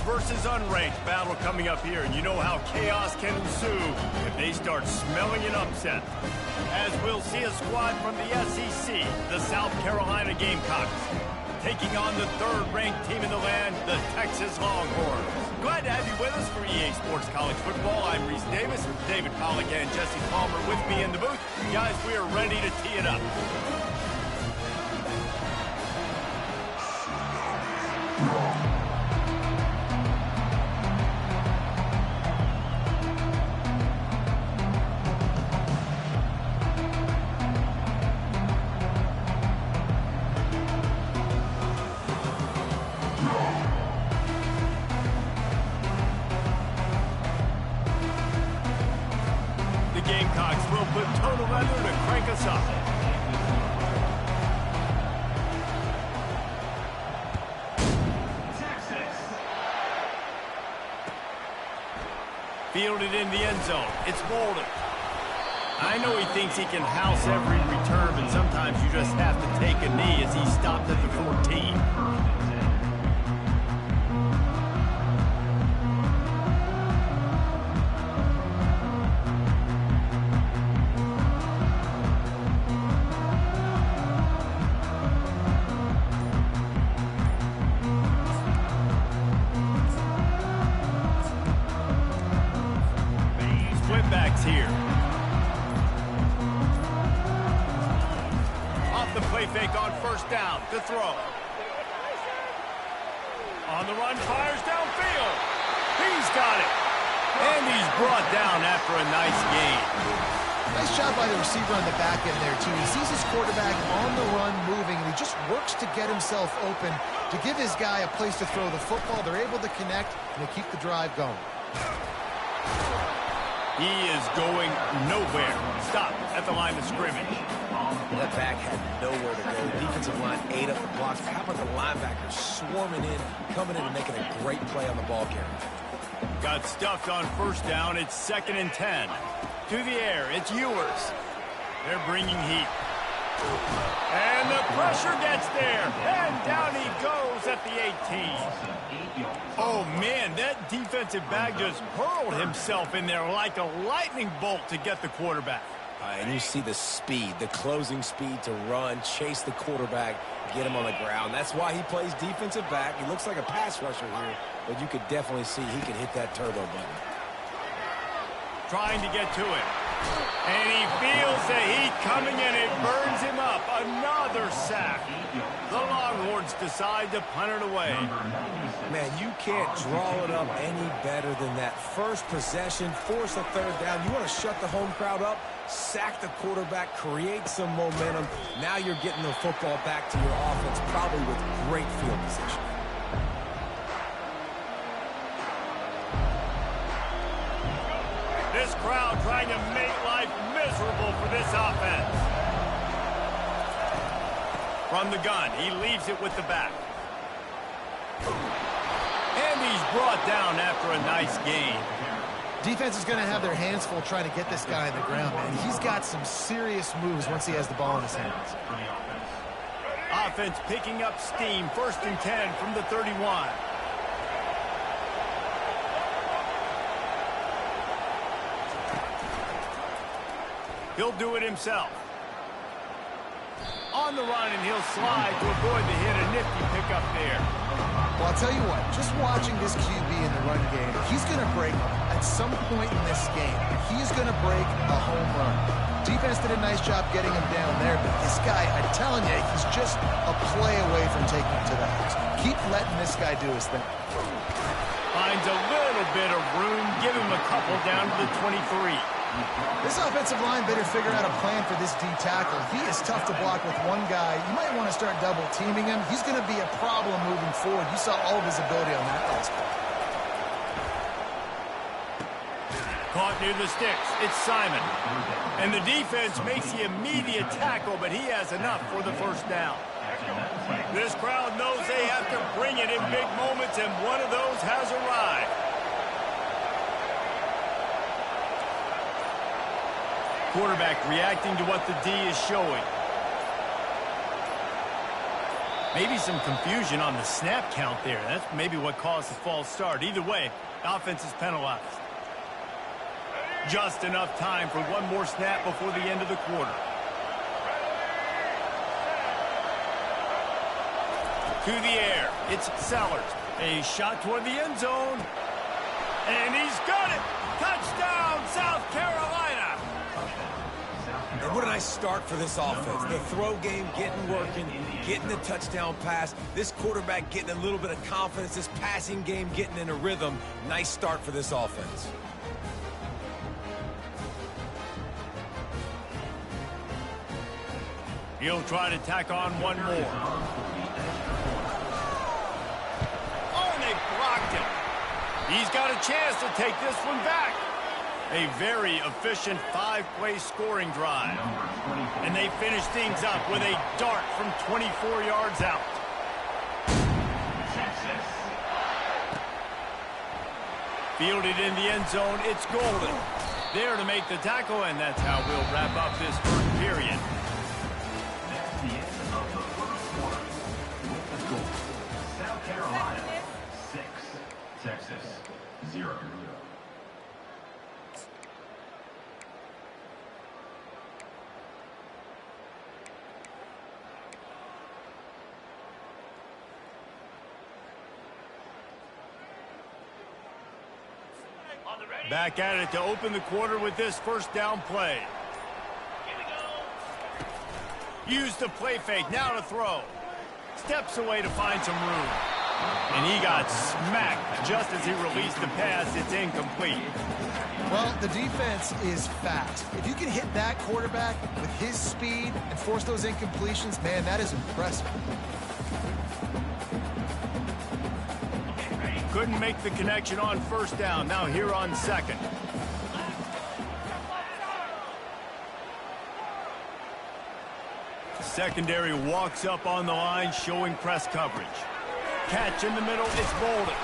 versus unranked battle coming up here, and you know how chaos can ensue if they start smelling an upset. As we'll see a squad from the SEC, the South Carolina Gamecocks, taking on the third-ranked team in the land, the Texas Longhorns. Glad to have you with us for EA Sports College Football. I'm Reese Davis, David Pollack and Jesse Palmer with me in the booth. Guys, we are ready to tee it up. Gamecocks will put total weather to crank us up. Fielded in the end zone. It's Bolden. I know he thinks he can house every return, but sometimes you just have to take a knee as he stopped at the 14. Here. Off the play fake on first down. The throw. On the run, fires downfield. He's got it. And he's brought down after a nice gain. Nice job by the receiver on the back end there, too. He sees his quarterback on the run moving, and he just works to get himself open to give his guy a place to throw the football. They're able to connect, and they keep the drive going. He is going nowhere. Stop at the line of scrimmage. That back had nowhere to go. The defensive line ate up the blocks. How about the linebackers swarming in, coming in and making a great play on the ball carrier? Got stuffed on first down. It's 2nd and 10. To the air. It's Ewers. They're bringing heat. And the pressure gets there. And down he goes at the 18. Oh, man, that defensive back just hurled himself in there like a lightning bolt to get the quarterback. And you see the speed, the closing speed to run, chase the quarterback, get him on the ground. That's why he plays defensive back. He looks like a pass rusher here, but you could definitely see he can hit that turbo button. Trying to get to it. And he feels the heat coming and it burns him up. Another sack. The Longhorns decide to punt it away. Man, you can't draw it up any better than that. First possession, force a third down. You want to shut the home crowd up, sack the quarterback, create some momentum. Now you're getting the football back to your offense, probably with great field position. This crowd trying to make life miserable for this offense. From the gun, he leaves it with the back. And he's brought down after a nice gain. Defense is going to have their hands full trying to get this guy on the ground, man. He's got some serious moves once he has the ball in his hands. Offense picking up steam. 1st and 10 from the 31. He'll do it himself. On the run, and he'll slide to avoid the hit. A nifty pickup there. Well, I'll tell you what, just watching this QB in the run game, he's going to break at some point in this game. He is going to break a home run. Defense did a nice job getting him down there, but this guy, I'm telling you, he's just a play away from taking him to the house. Keep letting this guy do his thing. Finds a little bit of room. Give him a couple down to the 23. This offensive line better figure out a plan for this D tackle. He is tough to block with one guy. You might want to start double teaming him. He's going to be a problem moving forward. You saw all of his ability on that last play. Caught near the sticks. It's Simon. And the defense makes the immediate tackle, but he has enough for the first down. This crowd knows they have to bring it in big moments, and one of those has arrived. Quarterback reacting to what the D is showing. Maybe some confusion on the snap count there. That's maybe what caused the false start. Either way, offense is penalized. Just enough time for one more snap before the end of the quarter. To the air, it's Sellers. A shot toward the end zone. And he's got it! Touchdown, South Carolina! And what a nice start for this offense. The throw game getting working, getting the touchdown pass. This quarterback getting a little bit of confidence. This passing game getting in a rhythm. Nice start for this offense. He'll try to tack on one more. Oh, and they blocked him. He's got a chance to take this one back. A very efficient 5-play scoring drive. And they finish things up with a dart from 24 yards out. Fielded in the end zone, it's Golden. There to make the tackle, and that's how we'll wrap up this first period. That's the end of the first quarter. With the score, South Carolina 6, Texas 0. Back at it to open the quarter with this first down play. Use the play fake, now to throw. Steps away to find some room. And he got smacked just as he released the pass. It's incomplete. Well, the defense is fast. If you can hit that quarterback with his speed and force those incompletions, man, that is impressive. Couldn't make the connection on first down. Now here on second. Secondary walks up on the line, showing press coverage. Catch in the middle, it's Bolden.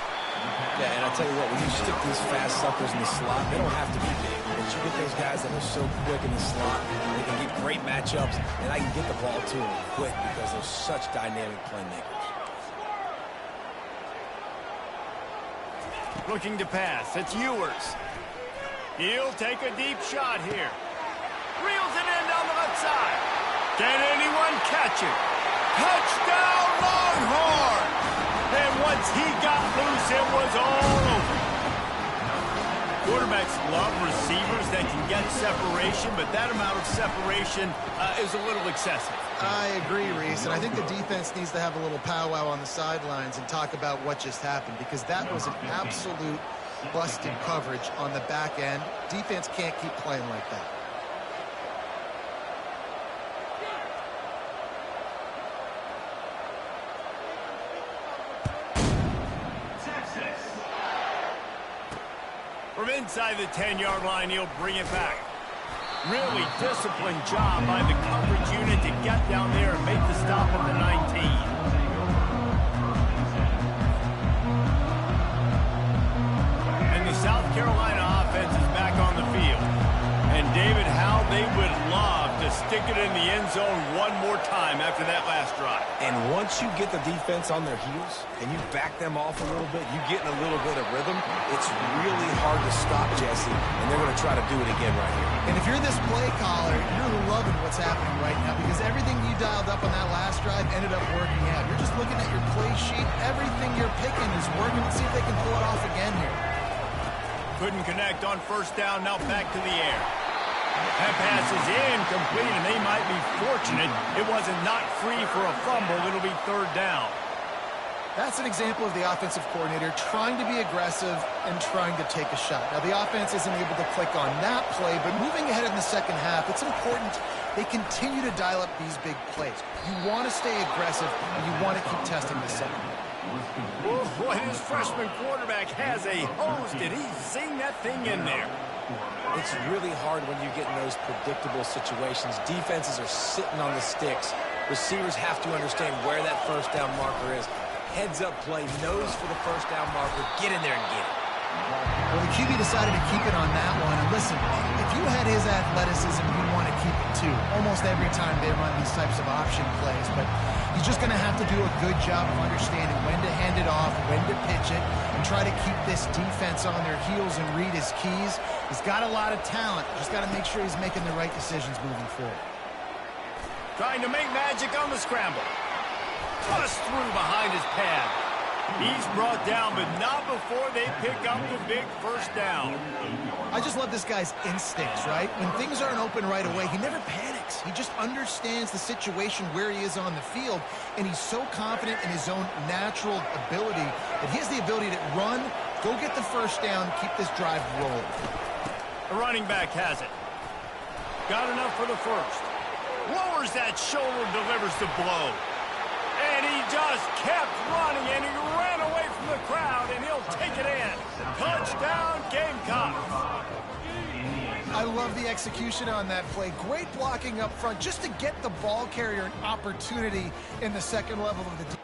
Yeah, and I tell you what, when you stick these fast suckers in the slot, they don't have to be big. But you get those guys that are so quick in the slot, they can get great matchups, and I can get the ball to them quick because they're such dynamic playmakers. Looking to pass, it's Ewers. He'll take a deep shot here. Reels it in down the left side. Can anyone catch it? Touchdown, Longhorn! And once he got loose, it was all over. Quarterbacks love receivers that can get separation, but that amount of separation is a little excessive. I agree, Reese, and I think the defense needs to have a little powwow on the sidelines and talk about what just happened, because that was an absolute busted coverage on the back end. Defense can't keep playing like that. From inside the 10-yard line, he'll bring it back. Really disciplined job by the coverage unit to get down there and make the stop at the 19. And the South Carolina offense is back on the field. And David, how they would love to stick it in the end zone one more time after that last drive. And once you get the defense on their heels and you back them off a little bit, you get in a little bit of rhythm, it's really hard to stop, Jesse, and they're going to try to do it again right here. And if you're this play caller, you're loving what's happening right now, because everything you dialed up on that last drive ended up working out. You're just looking at your play sheet. Everything you're picking is working. Let's see if they can pull it off again here. Couldn't connect on first down, now back to the air. That pass is incomplete, and they might be fortunate it wasn't not free for a fumble. It'll be third down. That's an example of the offensive coordinator trying to be aggressive and trying to take a shot. Now, the offense isn't able to click on that play, but moving ahead in the second half, it's important they continue to dial up these big plays. You want to stay aggressive, and you want to keep testing the second. Oh, boy, this freshman quarterback has a hose. Did he zing that thing in there? It's really hard when you get in those predictable situations. Defenses are sitting on the sticks. Receivers have to understand where that first down marker is. Heads up play, nose for the first down marker. Get in there and get it. Well, the QB decided to keep it on that one. And listen, if you had his athleticism, you'd want to keep it too. Almost every time they run these types of option plays. But he's just going to have to do a good job of understanding when to hand it off, when to pitch it, and try to keep this defense on their heels and read his keys. He's got a lot of talent. Just got to make sure he's making the right decisions moving forward. Trying to make magic on the scramble. Bust through behind his pad. He's brought down, but not before they pick up the big first down. I just love this guy's instincts, right? When things aren't open right away, he never panics. He just understands the situation where he is on the field, and he's so confident in his own natural ability that he has the ability to run, go get the first down, keep this drive rolling. The running back has it. Got enough for the first. Lowers that shoulder, delivers the blow. And he just kept running, and he ran away from the crowd, and he'll take it in. Touchdown, Gamecocks. I love the execution on that play. Great blocking up front just to get the ball carrier an opportunity in the second level of the defense.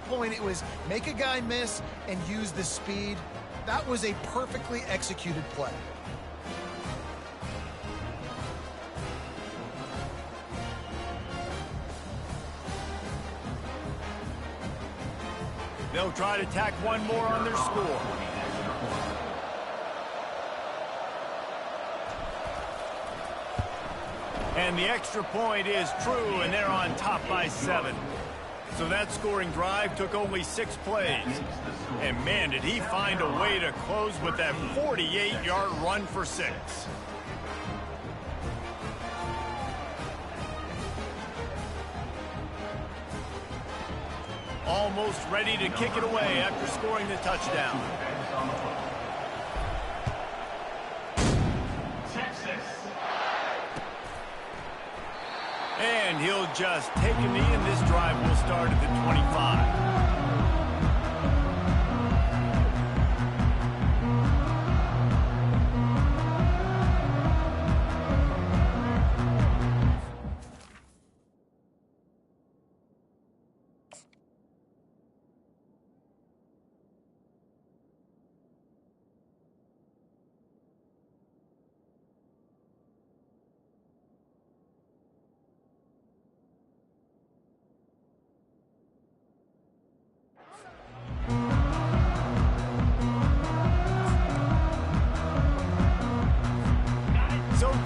Point it was make a guy miss and use the speed. That was a perfectly executed play. They'll try to tack one more on their score. And the extra point is true, and they're on top by 7. So that scoring drive took only 6 plays. And man, did he find a way to close with that 48-yard run for 6. Almost ready to kick it away after scoring the touchdown. Texas. And he'll just take a knee, and this drive will start at the 25.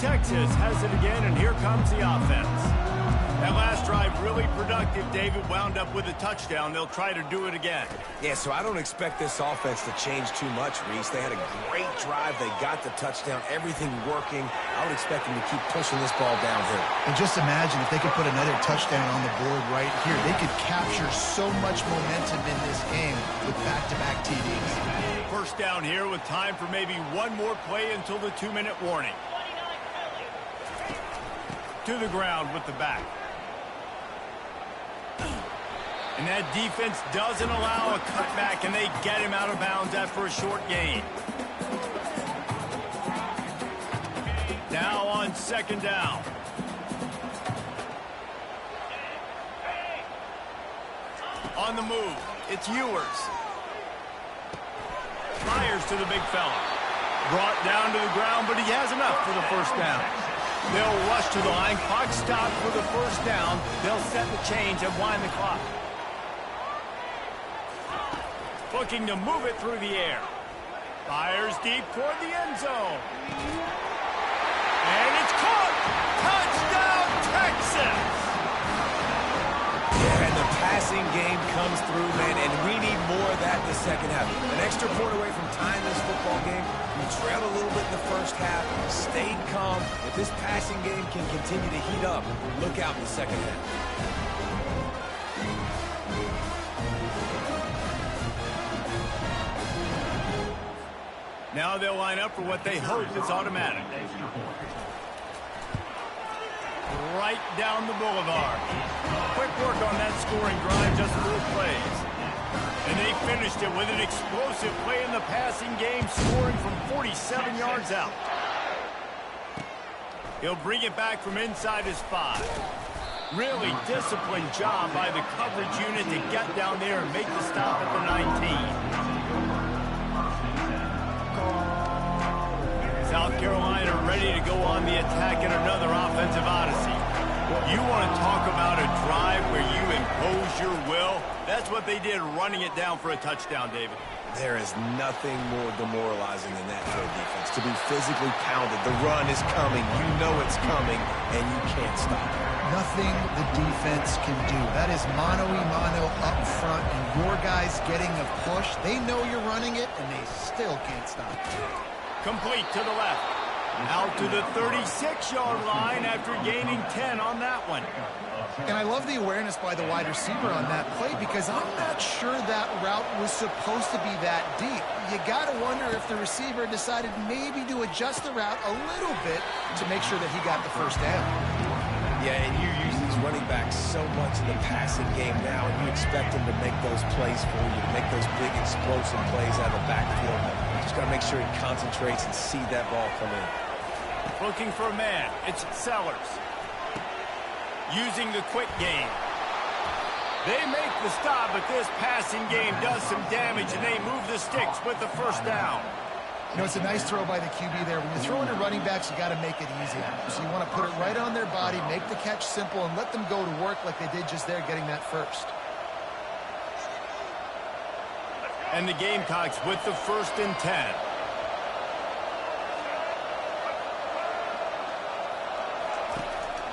Texas has it again, and here comes the offense. That last drive really productive. David wound up with a touchdown. They'll try to do it again. Yeah, so I don't expect this offense to change too much, Reese. They had a great drive. They got the touchdown. Everything working. I would expect them to keep pushing this ball downhill. And just imagine if they could put another touchdown on the board right here. They could capture so much momentum in this game with back-to-back TDs. First down here with time for maybe one more play until the 2-minute warning. To the ground with the back. And that defense doesn't allow a cutback, and they get him out of bounds after a short gain. Now on second down. On the move, it's Ewers. Fires to the big fella. Brought down to the ground, but he has enough for the first down. They'll rush to the line. Clock stopped for the first down. They'll set the change and wind the clock. Looking to move it through the air. Fires deep toward the end zone. And it's caught. Touchdown, Texas! Yeah, and the passing game comes through, man, and we need more of that in the second half. An extra point away from tying this football game. We trailed a little bit in the first half, stayed calm. If this passing game can continue to heat up, look out in the second half. Now they'll line up for what they hope is automatic. Right down the boulevard. Quick work on that scoring drive, just 4 plays. And they finished it with an explosive play in the passing game, scoring from 47 yards out. He'll bring it back from inside his 5. Really disciplined job by the coverage unit to get down there and make the stop at the 19. South Carolina ready to go on the attack in another offensive odyssey. You want to talk about a drive where you impose your will? That's what they did, running it down for a touchdown, David. There is nothing more demoralizing than that for a defense. To be physically pounded. The run is coming. You know it's coming, and you can't stop it. Nothing the defense can do. That is mano-a-mano up front, and your guys getting a push. They know you're running it, and they still can't stop it. Complete to the left. Out to the 36-yard line after gaining 10 on that one. And I love the awareness by the wide receiver on that play, because I'm not sure that route was supposed to be that deep. You got to wonder if the receiver decided maybe to adjust the route a little bit to make sure that he got the first down. Yeah, and you use these running backs so much in the passing game now, and you expect them to make those plays for you, to make those big explosive plays out of the backfield. Just got to make sure he concentrates and see that ball come in. Looking for a man. It's Sellers. Using the quick game. They make the stop, but this passing game does some damage, and they move the sticks with the first down. You know, it's a nice throw by the QB there. When you're throwing to running backs, you got to make it easy. So you want to put it right on their body, make the catch simple, and let them go to work like they did just there, getting that first. And the Gamecocks with the 1st and 10.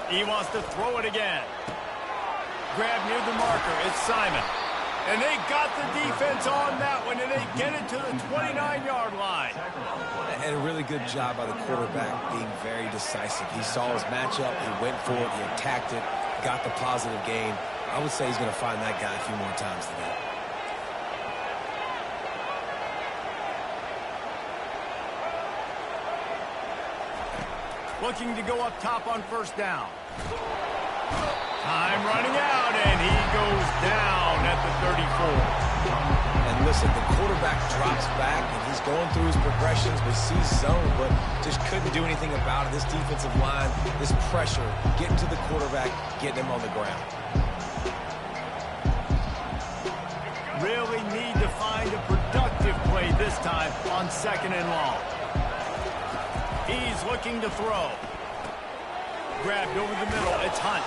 He wants to throw it again. Grab near the marker. It's Simon. And they got the defense on that one, and they get it to the 29-yard line. And a really good job by the quarterback being very decisive. He saw his matchup. He went for it. He attacked it. Got the positive gain. I would say he's going to find that guy a few more times today. Looking to go up top on first down. Time running out, and he goes down at the 34. And listen, the quarterback drops back, and he's going through his progressions, but sees zone, but just couldn't do anything about it. This defensive line, this pressure, getting to the quarterback, getting him on the ground. Really need to find a productive play this time on second and long. He's looking to throw. Grabbed over the middle. It's Hunt.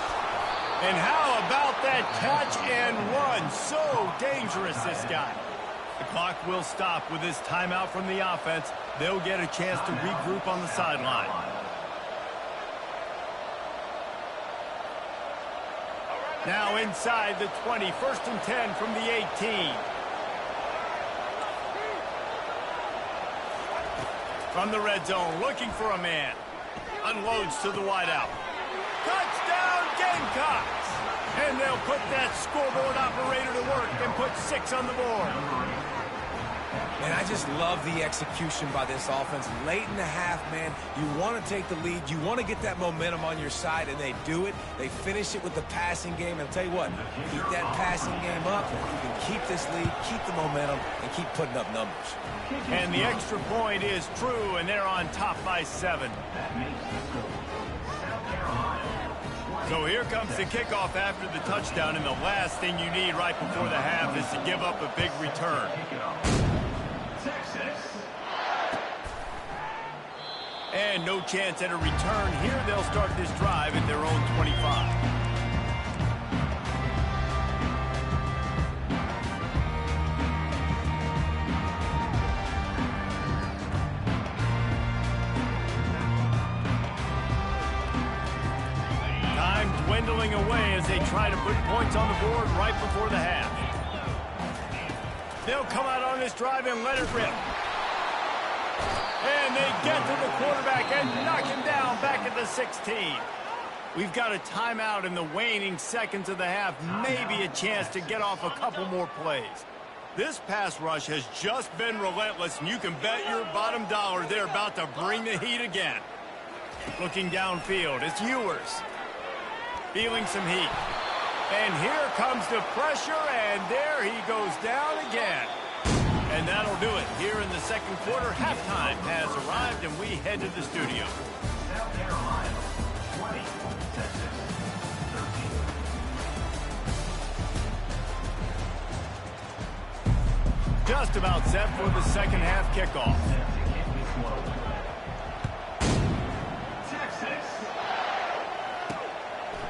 And how about that catch and run? So dangerous, this guy. The clock will stop with this timeout from the offense. They'll get a chance to regroup on the sideline. Now inside the 20. 1st and 10 from the 18. From the red zone, looking for a man. Unloads to the wideout. Touchdown, Gamecocks! And they'll put that scoreboard operator to work and put 6 on the board. Man, I just love the execution by this offense. Late in the half, man, you want to take the lead. You want to get that momentum on your side, and they do it. They finish it with the passing game. And I'll tell you what, keep that passing game up. You can keep this lead, keep the momentum, and keep putting up numbers. And the extra point is true, and they're on top by 7. So here comes the kickoff after the touchdown, and the last thing you need right before the half is to give up a big return. And no chance at a return here. They'll start this drive at their own 25. Time dwindling away as they try to put points on the board right before the half. They'll come out on this drive and let it rip. And they get to the quarterback and knock him down back at the 16. We've got a timeout in the waning seconds of the half. Maybe a chance to get off a couple more plays. This pass rush has just been relentless, and you can bet your bottom dollar they're about to bring the heat again. Looking downfield, it's Ewers. Feeling some heat. And here comes the pressure, and there he goes down again. And that'll do it here in the second quarter. Halftime has arrived, and we head to the studio. South Carolina, 20, Texas, 13. Just about set for the second half kickoff.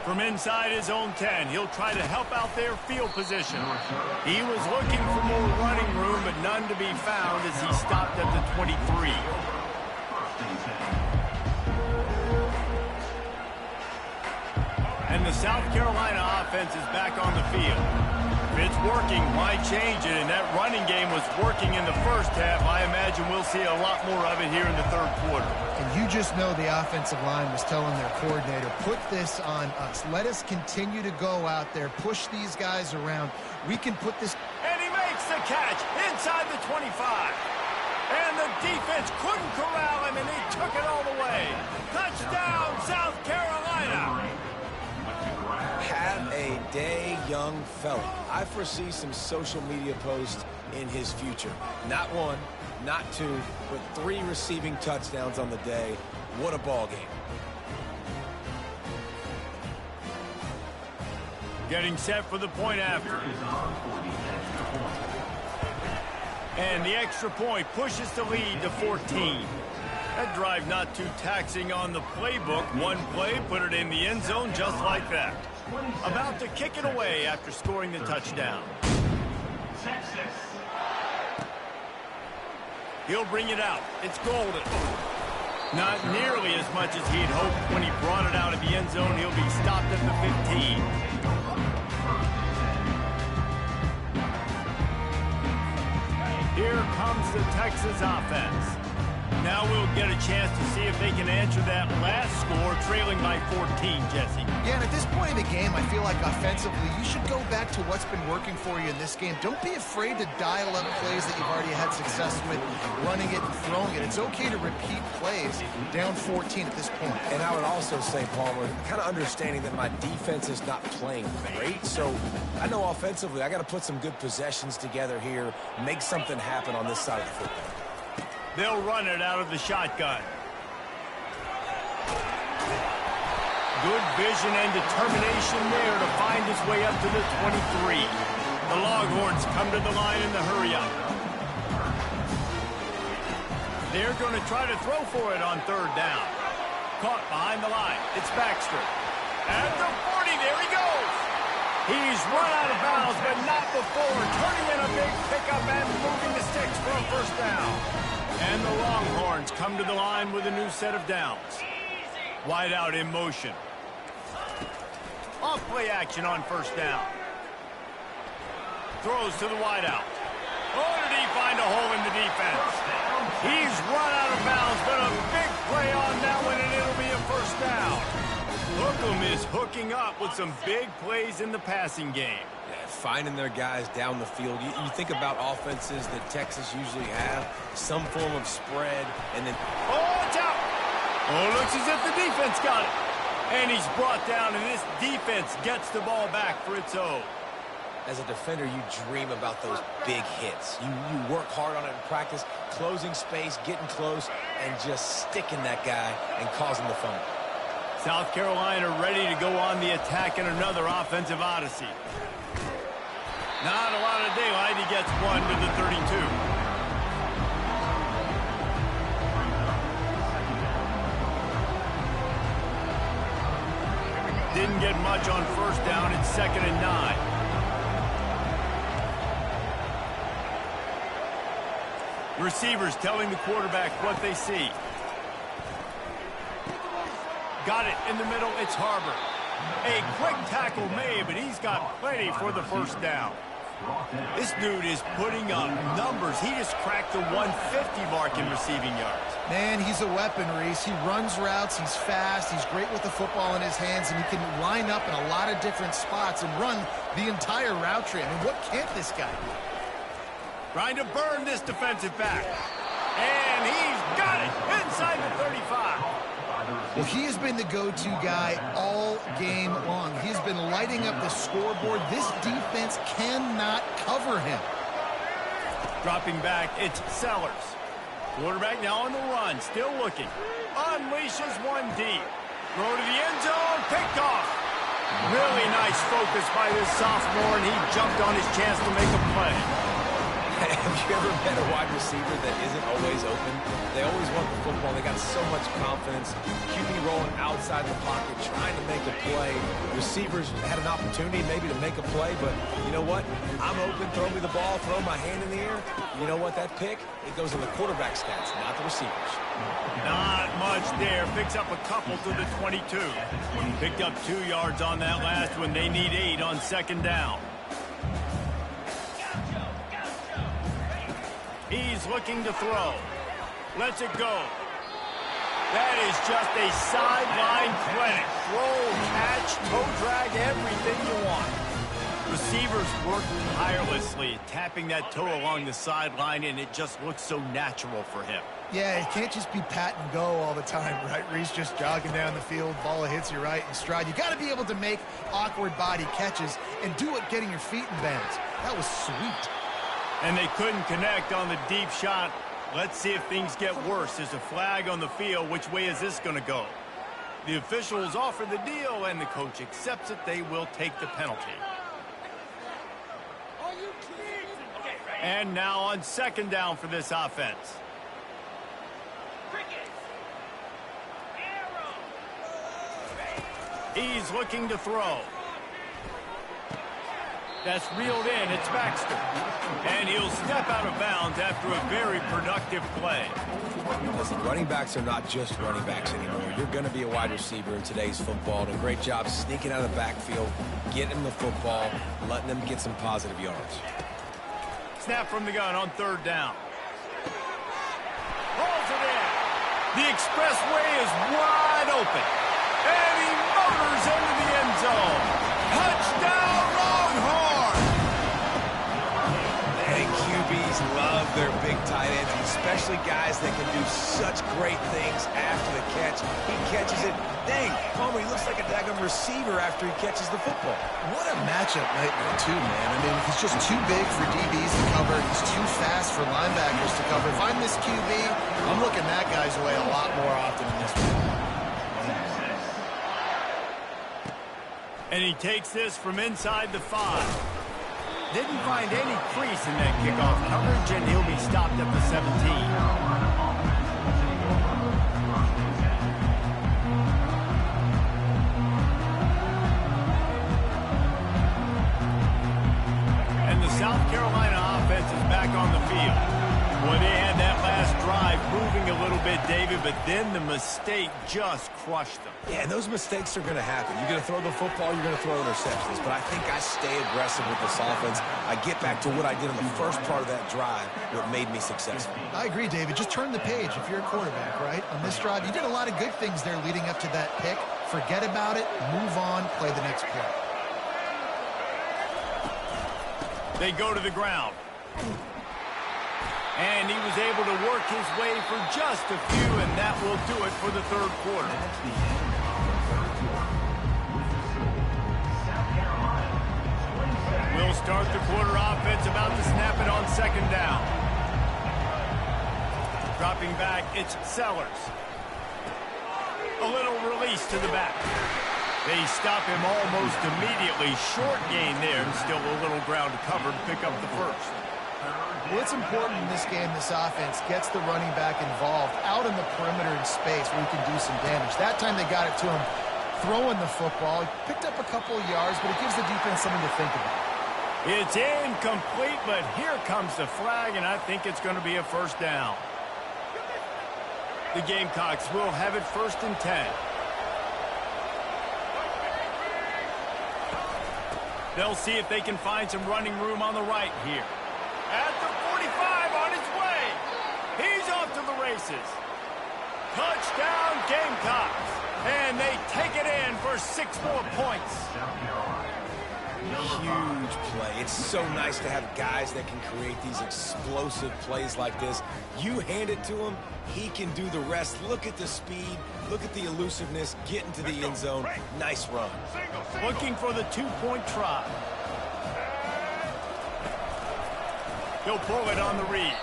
From inside his own 10, he'll try to help out their field position. He was looking for more running room, but none to be found as he stopped at the 23. And the South Carolina offense is back on the field. If it's working, why change it? And that running game was working in the first half. I imagine we'll see a lot more of it here in the third quarter. And you just know the offensive line was telling their coordinator, put this on us. Let us continue to go out there, push these guys around. We can put this. And he makes the catch inside the 25. And the defense couldn't corral him, and he took it all the way. Touchdown, South Carolina. Have a day, young fella. I foresee some social media posts in his future. Not one, not two, but 3 receiving touchdowns on the day. What a ball game. Getting set for the point after. And the extra point pushes the lead to 14. That drive not too taxing on the playbook. One play, put it in the end zone just like that. About to kick it away after scoring the touchdown. He'll bring it out. It's golden. Not nearly as much as he'd hoped when he brought it out of the end zone. He'll be stopped at the 15. Here comes the Texas offense. Now we'll get a chance to see if they can answer that last score, trailing by 14, Jesse. Yeah, and at this point in the game, I feel like offensively, you should go back to what's been working for you in this game. Don't be afraid to dial up plays that you've already had success with, running it and throwing it. It's okay to repeat plays down 14 at this point. And I would also say, Palmer, kind of understanding that my defense is not playing great, so I know offensively I got to put some good possessions together here, make something happen on this side of the football. They'll run it out of the shotgun. Good vision and determination there to find his way up to the 23. The Longhorns come to the line in the hurry-up. They're going to try to throw for it on third down. Caught behind the line. It's Baxter. At the 40, there he goes. He's run out of bounds, but not before. Turning in a big pickup and moving the sticks for a first down. And the Longhorns come to the line with a new set of downs. Wide out in motion. Off play action on first down. Throws to the wide out. Oh, did he find a hole in the defense? He's run out of bounds, but a big play on that one, and it'll be a first down. Hookham is hooking up with some big plays in the passing game. Yeah, finding their guys down the field. You think about offenses that Texas usually have, some form of spread, and then... Oh, it's out! Oh, looks as if the defense got it. And he's brought down, and this defense gets the ball back for its own. As a defender, you dream about those big hits. You work hard on it in practice, closing space, getting close, and just sticking that guy and causing the fumble. South Carolina ready to go on the attack in another offensive odyssey. Not a lot of daylight. He gets one to the 32. Didn't get much on first down. It's 2nd and 9. Receivers telling the quarterback what they see. Got it in the middle. It's Harbor. A quick tackle made, but he's got plenty for the first down. This dude is putting up numbers. He just cracked the 150 mark in receiving yards. Man, he's a weapon, Reese. He runs routes. He's fast. He's great with the football in his hands, and he can line up in a lot of different spots and run the entire route tree. I mean, what can't this guy do? Trying to burn this defensive back. And he's got it inside the 35. Well, he has been the go-to guy all game long. He's been lighting up the scoreboard. This defense cannot cover him. Dropping back, it's Sellers. Quarterback now on the run, still looking. Unleashes one deep. Throw to the end zone, picked off. Really nice focus by this sophomore, and he jumped on his chance to make a play. Have you ever met a wide receiver that isn't always open? They always want the football. They got so much confidence. QB rolling outside the pocket, trying to make a play. Receivers had an opportunity maybe to make a play, but you know what? I'm open. Throw me the ball. Throw my hand in the air. You know what? That pick, it goes in the quarterback stats, not the receivers. Not much there. Picks up a couple to the 22. Picked up 2 yards on that last one. They need 8 on second down. He's looking to throw. Lets it go. That is just a sideline clinic. Throw, catch, toe drag, everything you want. Receivers work tirelessly, tapping that toe along the sideline, and it just looks so natural for him. Yeah, it can't just be pat and go all the time, right? Reese just jogging down the field, ball hits you right in stride. You got to be able to make awkward body catches and do it getting your feet in bounds. That was sweet. And they couldn't connect on the deep shot. Let's see if things get worse. There's a flag on the field. Which way is this going to go? The officials offer the deal, and the coach accepts it. They will take the penalty. And now on second down for this offense. He's looking to throw. That's reeled in. It's Baxter. And he'll step out of bounds after a very productive play. Listen, running backs are not just running backs anymore. You're going to be a wide receiver in today's football. And a great job sneaking out of the backfield, getting them the football, letting them get some positive yards. Snap from the gun on third down. Rolls it in. The expressway is wide open. And he motors into the end zone. Touchdown, Longhorn! And QBs love their big tight ends, especially guys that can do such great things after the catch. He catches it. Dang, Palmer, he looks like a daggone receiver after he catches the football. What a matchup nightmare, too, man. I mean, he's just too big for DBs to cover. He's too fast for linebackers to cover. If I'm this QB, I'm looking that guy's way a lot more often in this one. And he takes this from inside the 5. Didn't find any crease in that kickoff coverage, and he'll be stopped at the 17. And the South Carolina offense is back on the field. Well, they had that last drive moving a little bit, David, but then the mistake just crushed them. Yeah, and those mistakes are going to happen. You're going to throw the football, you're going to throw interceptions. But I think I stay aggressive with this offense. I get back to what I did in the first part of that drive, what made me successful. I agree, David. Just turn the page if you're a quarterback, right? On this drive, you did a lot of good things there leading up to that pick. Forget about it, move on, play the next play. They go to the ground. And he was able to work his way for just a few, and that will do it for the third quarter. We'll start the quarter offense about to snap it on second down. Dropping back, it's Sellers. A little release to the back. They stop him almost immediately. Short gain there, and still a little ground to cover to pick up the first. Well, it's important in this game, this offense gets the running back involved out in the perimeter in space where he can do some damage. That time they got it to him throwing the football. He picked up a couple of yards, but it gives the defense something to think about. It's incomplete, but here comes the flag, and I think it's going to be a first down. The Gamecocks will have it 1st and 10. They'll see if they can find some running room on the right here. At the 45 on his way. He's off to the races. Touchdown Gamecocks. And they take it in for 6 more points. Huge play. It's so nice to have guys that can create these explosive plays like this. You hand it to him, he can do the rest. Look at the speed. Look at the elusiveness. Get into the end zone. Nice run. Looking for the 2-point try. He'll pull it on the read.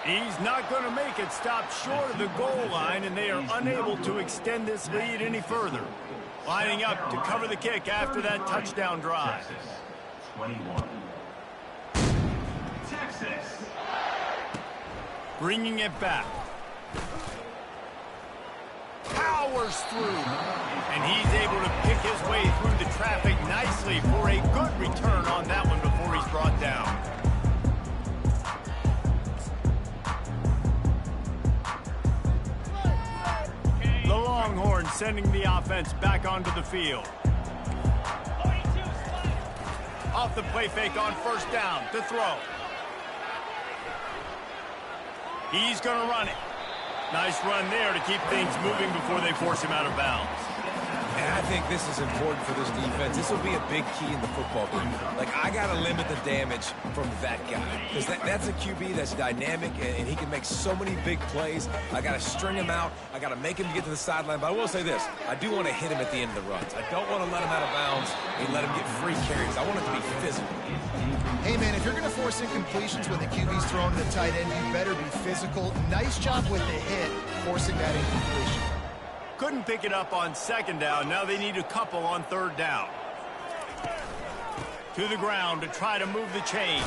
He's not going to make it stop short of the goal line, and they are unable to extend this lead any further. Lining up to cover the kick after that touchdown drive. 21. Texas. Bringing it back. Powers through. And he's able to pick his way through the traffic nicely for a good return on that one before he's brought down. The Longhorns sending the offense back onto the field. Off the play fake on first down to throw. He's going to run it. Nice run there to keep things moving before they force him out of bounds. And I think this is important for this defense. This will be a big key in the football game. Like, I got to limit the damage from that guy. Because that's a QB that's dynamic, and he can make so many big plays. I got to string him out. I got to make him get to the sideline. But I will say this. I do want to hit him at the end of the runs. I don't want to let him out of bounds and let him get free carries. I want it to be physical. Hey, man, if you're going to force incompletions when the QB's throwing the tight end, you better be physical. Nice job with the hit, forcing that incompletion. Couldn't pick it up on second down. Now they need a couple on third down. To the ground to try to move the chains.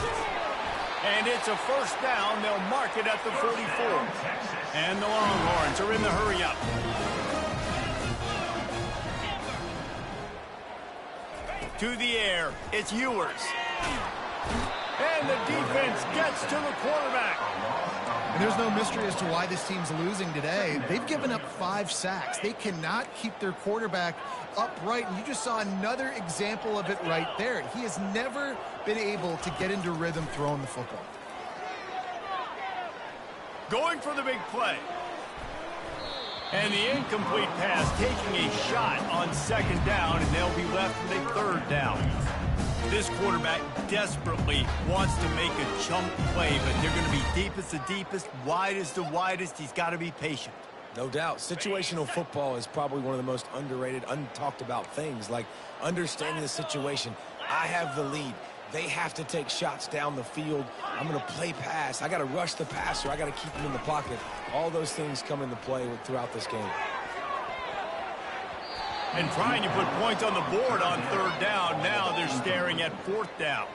And it's a first down. They'll mark it at the 44. And the Longhorns are in the hurry-up. To the air. It's Ewers. And the defense gets to the quarterback. And there's no mystery as to why this team's losing today. They've given up 5 sacks. They cannot keep their quarterback upright. And you just saw another example of it right there. He has never been able to get into rhythm throwing the football. Going for the big play. And the incomplete pass taking a shot on second down, and they'll be left with a third down. This quarterback desperately wants to make a chunk play, but they're going to be deepest the deepest, widest the widest. He's got to be patient. No doubt. Situational football is probably one of the most underrated, untalked about things, like understanding the situation. I have the lead. They have to take shots down the field. I'm going to play pass. I got to rush the passer. I got to keep him in the pocket. All those things come into play throughout this game. And trying to put points on the board on third down. Now they're staring at fourth down.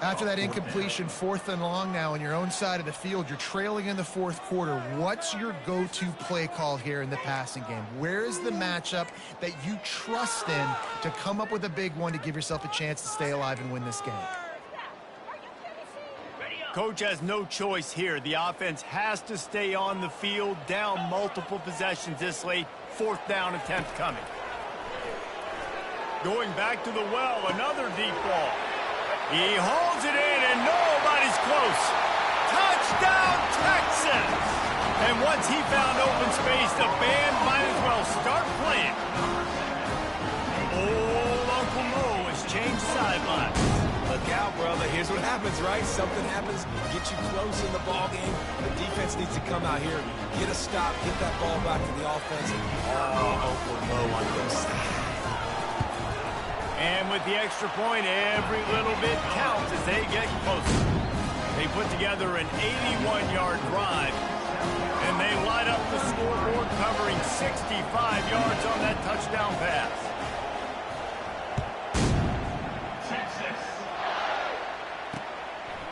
After that incompletion, 4th and long now on your own side of the field, you're trailing in the fourth quarter. What's your go-to play call here in the passing game? Where is the matchup that you trust in to come up with a big one to give yourself a chance to stay alive and win this game? Coach has no choice here. The offense has to stay on the field, down multiple possessions this late. 4th down attempt coming. Going back to the well, another deep ball. He holds it in, and nobody's close. Touchdown, Texas! And once he found open space, the band might as well start playing. Old Uncle Mo has changed sidelines. Look out, brother. Here's what happens, right? Something happens, get you close in the ball game. The defense needs to come out here, get a stop, get that ball back to the offense. Oh, Uncle Mo on the side. And with the extra point, every little bit counts as they get closer. They put together an 81-yard drive, and they light up the scoreboard covering 65 yards on that touchdown pass.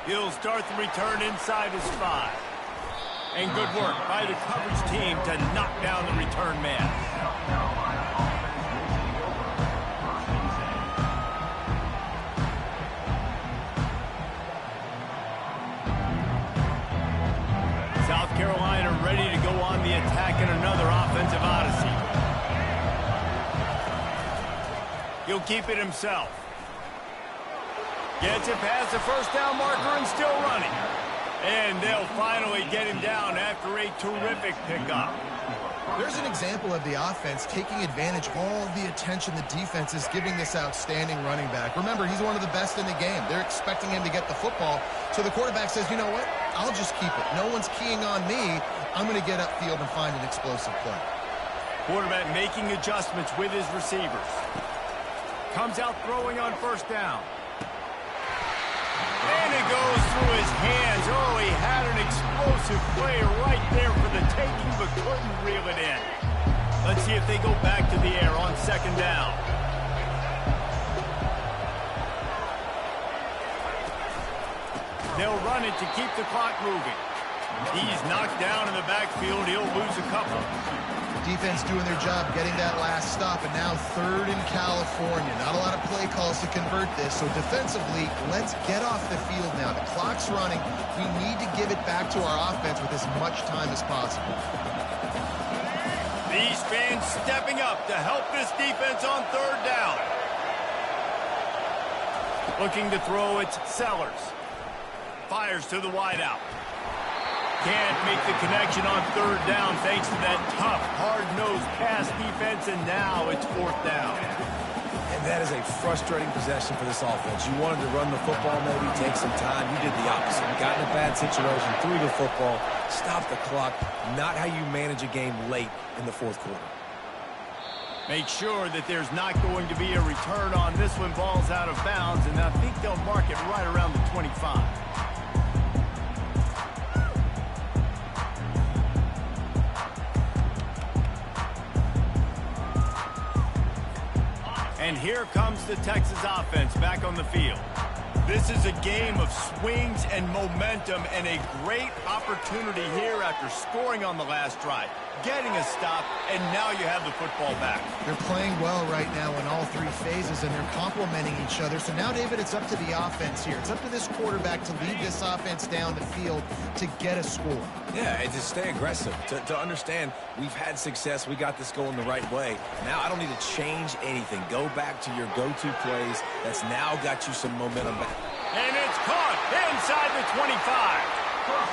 He'll start the return inside his 5. And good work by the coverage team to knock down the return man. South Carolina ready to go on the attack in another offensive odyssey. He'll keep it himself. Gets it past the first down marker and still running. And they'll finally get him down after a terrific pickup. There's an example of the offense taking advantage of all the attention the defense is giving this outstanding running back. Remember, he's one of the best in the game. They're expecting him to get the football. So the quarterback says, you know what? I'll just keep it. No one's keying on me. I'm going to get upfield and find an explosive play. Quarterback making adjustments with his receivers. Comes out throwing on first down. And it goes through his hands. Oh, he had an explosive play right there for the taking, but couldn't reel it in. Let's see if they go back to the air on second down. They'll run it to keep the clock moving. He's knocked down in the backfield. He'll lose a couple. Defense doing their job, getting that last stop, and now 3rd in California. Not a lot of play calls to convert this, so defensively, let's get off the field now. The clock's running. We need to give it back to our offense with as much time as possible. These fans stepping up to help this defense on third down. Looking to throw, it's Sellers. Fires to the wideout. Can't make the connection on third down thanks to that tough, hard-nosed pass defense, and now it's 4th down. And that is a frustrating possession for this offense. You wanted to run the football, maybe take some time. You did the opposite. You got in a bad situation, threw the football, stopped the clock. Not how you manage a game late in the 4th quarter. Make sure that there's not going to be a return on this one. Ball's out of bounds, and I think they'll mark it right around the 25. And here comes the Texas offense back on the field. This is a game of swings and momentum, and a great opportunity here after scoring on the last drive, getting a stop, and now you have the football back. They're playing well right now in all 3 phases, and they're complementing each other. So now, David, it's up to the offense here. It's up to this quarterback to lead this offense down the field to get a score. Yeah, and to stay aggressive, to understand we've had success, we got this going the right way. Now I don't need to change anything. Go back to your go-to plays. That's now got you some momentum back. And it's caught inside the 25.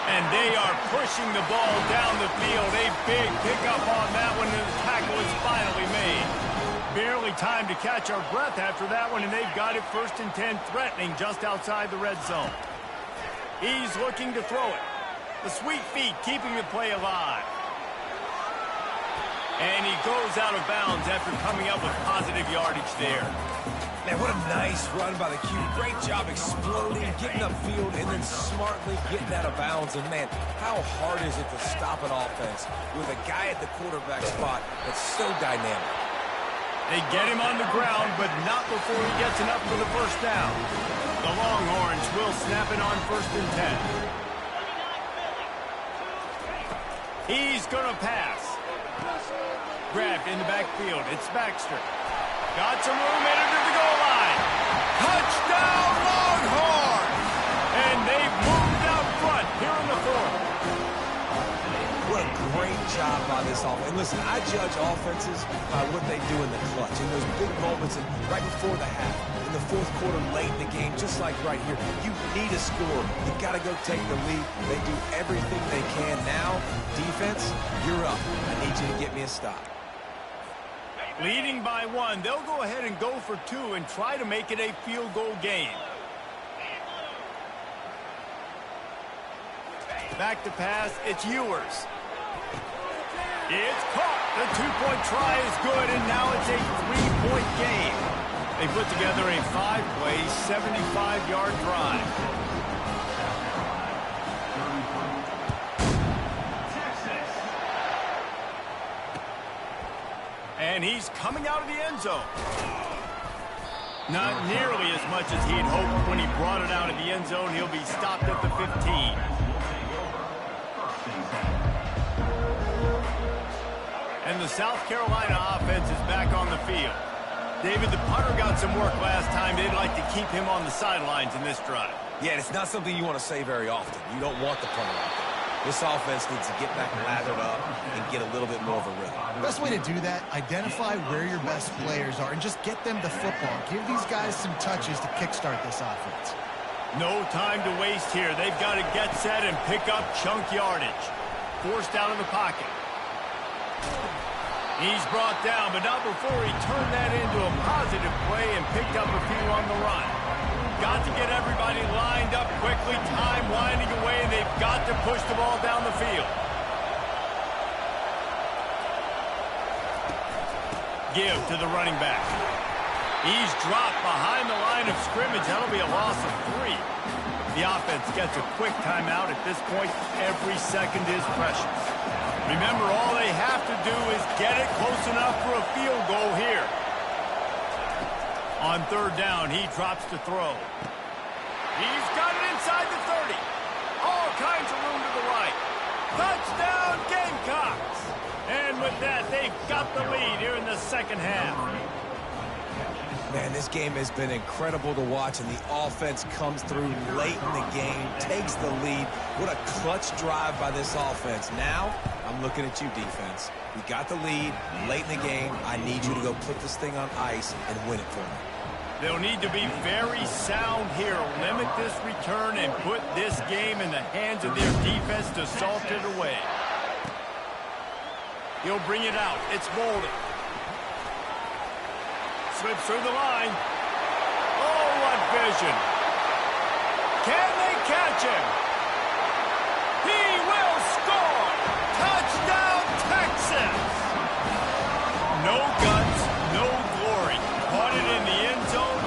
And they are pushing the ball down the field. A big pickup on that one, and the tackle is finally made. Barely time to catch our breath after that one, and they've got it 1st and 10, threatening just outside the red zone. He's looking to throw it. The sweet feet keeping the play alive. And he goes out of bounds after coming up with positive yardage there. Man, what a nice run by the Q. Great job exploding, getting upfield, and then smartly getting out of bounds. And, man, how hard is it to stop an offense with a guy at the quarterback spot that's so dynamic? They get him on the ground, but not before he gets enough for the first down. The Longhorns will snap it on 1st and 10. He's going to pass. Grabbed in the backfield. It's Baxter. Got some room in under the goal line. Touchdown, Longhorns! And they've moved out front here in the 4th. What a great job by this offense. And listen, I judge offenses by what they do in the clutch. In those big moments and right before the half, in the 4th quarter, late in the game, just like right here. You need a score. You've got to go take the lead. They do everything they can. Now, defense, you're up. I need you to get me a stop. Leading by 1, they'll go ahead and go for 2 and try to make it a field goal game. Back to pass, it's Ewers. It's caught. The 2-point try is good, and now it's a 3-point game. They put together a 5-play, 75-yard drive. And he's coming out of the end zone. Not nearly as much as he'd hoped when he brought it out of the end zone. He'll be stopped at the 15. And the South Carolina offense is back on the field. David, the punter got some work last time. They'd like to keep him on the sidelines in this drive. Yeah, it's not something you want to say very often. You don't want the punter out there. This offense needs to get back lathered up and get a little bit more of a rhythm. Best way to do that, identify where your best players are and just get them the football. Give these guys some touches to kickstart this offense. No time to waste here. They've got to get set and pick up chunk yardage. Forced out of the pocket. He's brought down, but not before he turned that into a positive play and picked up a few on the run. Got to get everybody lined up quickly. Time winding away, and they've got to push the ball down the field. Give to the running back. He's dropped behind the line of scrimmage. That'll be a loss of 3. The offense gets a quick timeout at this point. Every second is precious. Remember, all they have to do is get it close enough for a field goal here. On 3rd down, he drops to throw. He's got it inside the 30. All kinds of room to the right. Touchdown, Gamecocks! And with that, they've got the lead here in the 2nd half. Man, this game has been incredible to watch, and the offense comes through late in the game, takes the lead. What a clutch drive by this offense. Now, I'm looking at you, defense. We got the lead late in the game. I need you to go put this thing on ice and win it for me. They'll need to be very sound here. Limit this return and put this game in the hands of their defense to salt it away. He'll bring it out. It's Bolden. Slips through the line. Oh, what vision. Can they catch him? He will score. Touchdown, Texas. No guts, no glory. Caught it in the end zone.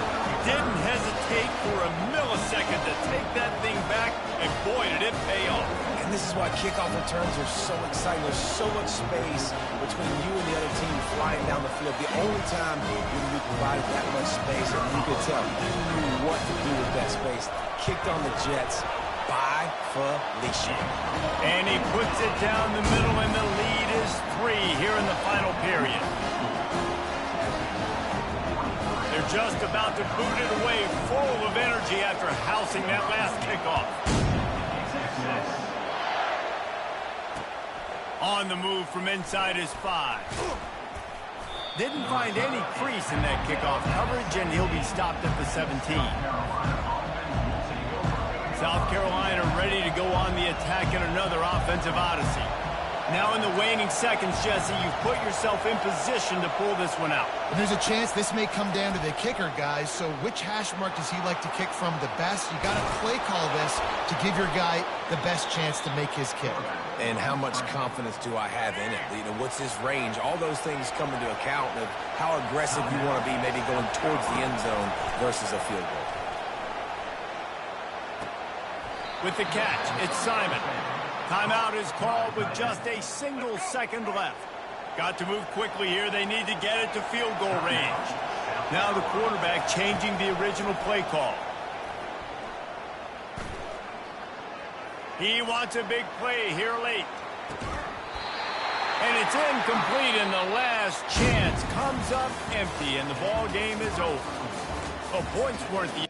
Didn't hesitate for a millisecond to take that thing back, and boy, did it pay off. And this is why kickoff returns are so exciting. There's so much space between you and the other team flying down the field. The only time you can be provided that much space, and you could tell he knew what to do with that space. Kicked on the Jets by Felicia. And he puts it down the middle, and the lead is 3 here in the final period. They're just about to boot it away, full of energy after housing that last kickoff. On the move from inside his 5. Didn't find any crease in that kickoff coverage, and he'll be stopped at the 17. South Carolina ready ready to go on the attack in another offensive odyssey. Now in the waning seconds, Jesse, you've put yourself in position to pull this one out. And there's a chance this may come down to the kicker, guys. So which hash mark does he like to kick from the best? You got to play call this to give your guy the best chance to make his kick. And how much confidence do I have in it? You know, what's his range? All those things come into account of how aggressive you want to be, maybe going towards the end zone versus a field goal. With the catch, it's Simon. Timeout is called with just a single second left. Got to move quickly here. They need to get it to field goal range. Now the quarterback changing the original play call. He wants a big play here late. And it's incomplete, and the last chance comes up empty, and the ball game is over. Well, points weren't the